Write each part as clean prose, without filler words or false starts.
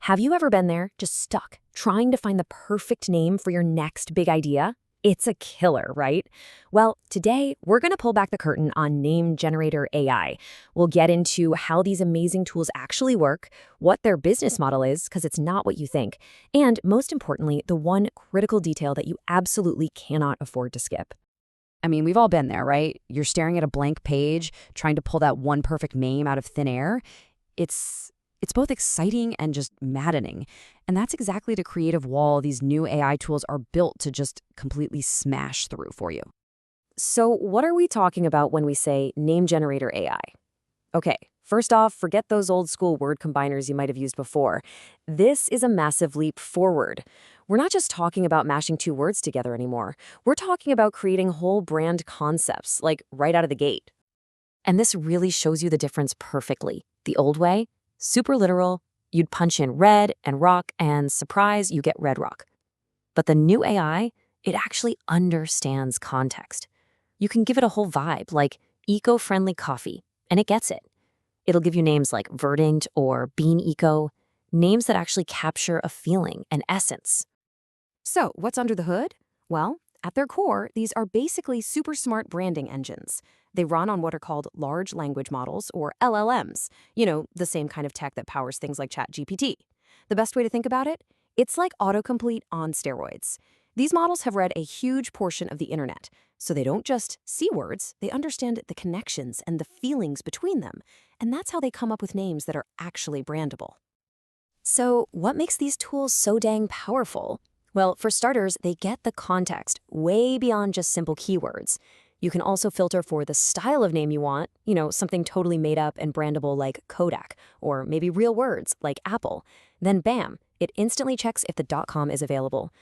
Have you ever been there, just stuck, trying to find the perfect name for your next big idea? It's a killer, right? Well, today we're going to pull back the curtain on Name Generator AI. We'll get into how these amazing tools actually work, what their business model is, because it's not what you think, and most importantly, the one critical detail that you absolutely cannot afford to skip. I mean, we've all been there, right? You're staring at a blank page, trying to pull that one perfect name out of thin air. It's both exciting and just maddening. And that's exactly the creative wall these new AI tools are built to just completely smash through for you. So, what are we talking about when we say Name Generator AI? Okay, first off, forget those old school word combiners you might have used before. This is a massive leap forward. We're not just talking about mashing two words together anymore. We're talking about creating whole brand concepts, like right out of the gate. And this really shows you the difference perfectly. The old way, super literal, you'd punch in red and rock, and surprise, you get red rock. But the new AI, it actually understands context. You can give it a whole vibe, like eco-friendly coffee, and it gets it. It'll give you names like Verdant or Bean Eco, names that actually capture a feeling, an essence. So, what's under the hood? Well, at their core, these are basically super smart branding engines. They run on what are called large language models, or LLMs, the same kind of tech that powers things like ChatGPT. The best way to think about it? It's like autocomplete on steroids. These models have read a huge portion of the internet, so they don't just see words, they understand the connections and the feelings between them, and that's how they come up with names that are actually brandable. So, what makes these tools so dang powerful? Well, for starters, they get the context way beyond just simple keywords. You can also filter for the style of name you want, something totally made up and brandable like Kodak, or maybe real words like Apple. Then bam, it instantly checks if the .com is available.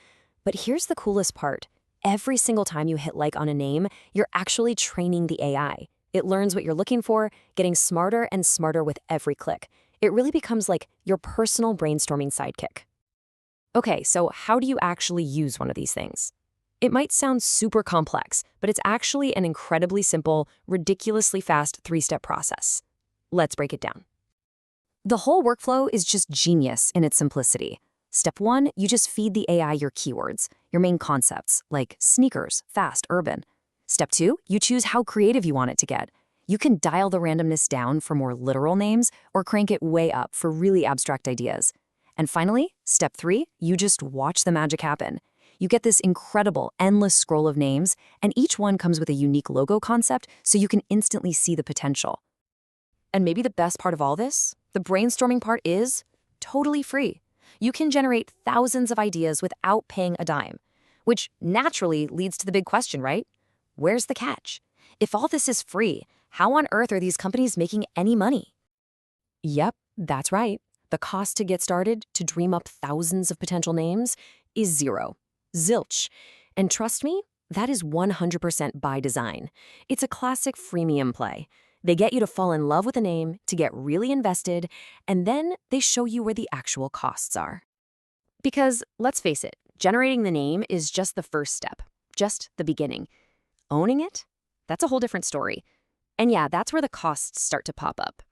But here's the coolest part. Every single time you hit like on a name, you're actually training the AI. It learns what you're looking for, getting smarter and smarter with every click. It really becomes like your personal brainstorming sidekick. Okay, so how do you actually use one of these things? It might sound super complex, but it's actually an incredibly simple, ridiculously fast three-step process. Let's break it down. The whole workflow is just genius in its simplicity. Step 1, you just feed the AI your keywords, your main concepts, like sneakers, fast, urban. Step 2, you choose how creative you want it to get. You can dial the randomness down for more literal names or crank it way up for really abstract ideas. And finally, step 3, you just watch the magic happen. You get this incredible, endless scroll of names, and each one comes with a unique logo concept so you can instantly see the potential. And maybe the best part of all this, the brainstorming part, is totally free. You can generate thousands of ideas without paying a dime, which naturally leads to the big question, right? Where's the catch? If all this is free, how on earth are these companies making any money? Yep, that's right. The cost to get started, to dream up thousands of potential names, is zero. Zilch. And trust me, that is 100% by design. It's a classic freemium play. They get you to fall in love with a name, to get really invested, and then they show you where the actual costs are. Because, let's face it, generating the name is just the first step, just the beginning. Owning it? That's a whole different story. And yeah, that's where the costs start to pop up.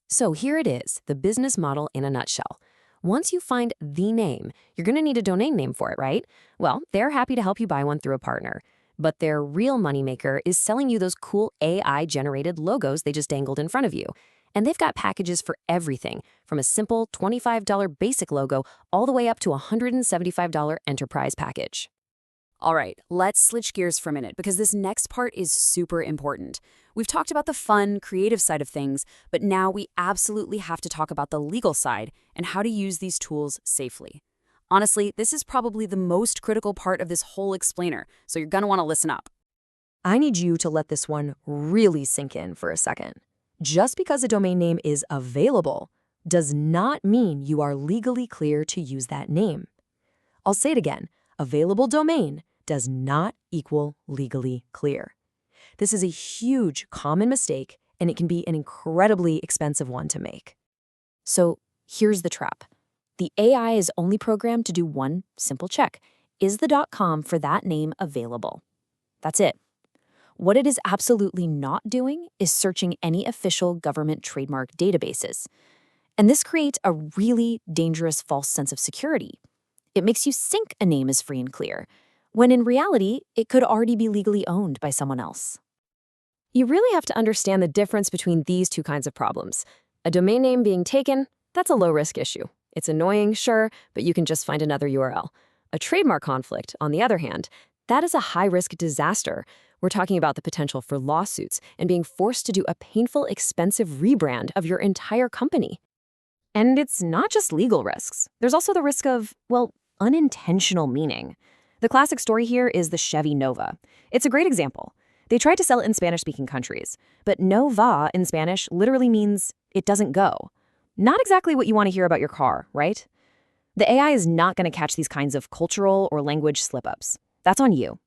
So here it is, the business model in a nutshell. Once you find the name, you're going to need a domain name for it, right? Well, they're happy to help you buy one through a partner. But their real moneymaker is selling you those cool AI-generated logos they just dangled in front of you. And they've got packages for everything, from a simple $25 basic logo all the way up to a $175 enterprise package. All right, let's switch gears for a minute because this next part is super important. We've talked about the fun, creative side of things, but now we absolutely have to talk about the legal side and how to use these tools safely. Honestly, this is probably the most critical part of this whole explainer, so you're going to want to listen up. I need you to let this one really sink in for a second. Just because a domain name is available does not mean you are legally clear to use that name. I'll say it again. Available domain does not equal legally clear. This is a huge common mistake, and it can be an incredibly expensive one to make. So here's the trap. The AI is only programmed to do one simple check. Is the .com for that name available? That's it. What it is absolutely not doing is searching any official government trademark databases. And this creates a really dangerous false sense of security. It makes you think a name is free and clear, when in reality, it could already be legally owned by someone else. You really have to understand the difference between these two kinds of problems. A domain name being taken, that's a low-risk issue. It's annoying, sure, but you can just find another URL. A trademark conflict, on the other hand, that is a high-risk disaster. We're talking about the potential for lawsuits and being forced to do a painful, expensive rebrand of your entire company. And it's not just legal risks. There's also the risk of, well, unintentional meaning. The classic story here is the Chevy Nova. It's a great example. They tried to sell it in Spanish-speaking countries, but no va in Spanish literally means it doesn't go. Not exactly what you want to hear about your car, right? The AI is not going to catch these kinds of cultural or language slip-ups. That's on you.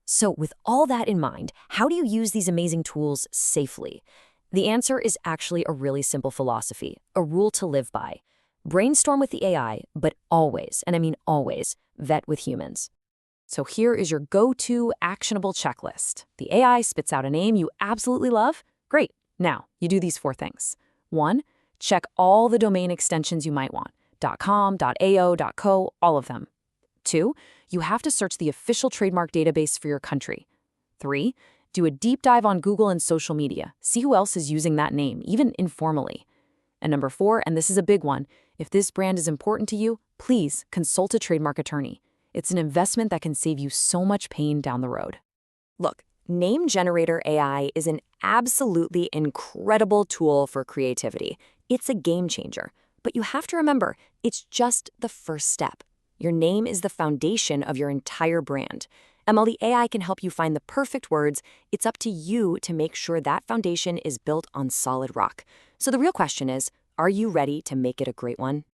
So with all that in mind, how do you use these amazing tools safely? The answer is actually a really simple philosophy, a rule to live by. Brainstorm with the AI, but always, and I mean always, vet with humans. So here is your go-to actionable checklist. The AI spits out a name you absolutely love. Great. Now, you do these 4 things. 1, check all the domain extensions you might want. .com, .ao, .co, all of them. 2, you have to search the official trademark database for your country. 3, do a deep dive on Google and social media. See who else is using that name, even informally. And number 4, and this is a big one, if this brand is important to you, please consult a trademark attorney. It's an investment that can save you so much pain down the road. Look, Name Generator AI is an absolutely incredible tool for creativity. It's a game changer. But you have to remember, it's just the first step. Your name is the foundation of your entire brand. And while the AI can help you find the perfect words, it's up to you to make sure that foundation is built on solid rock. So the real question is, are you ready to make it a great one?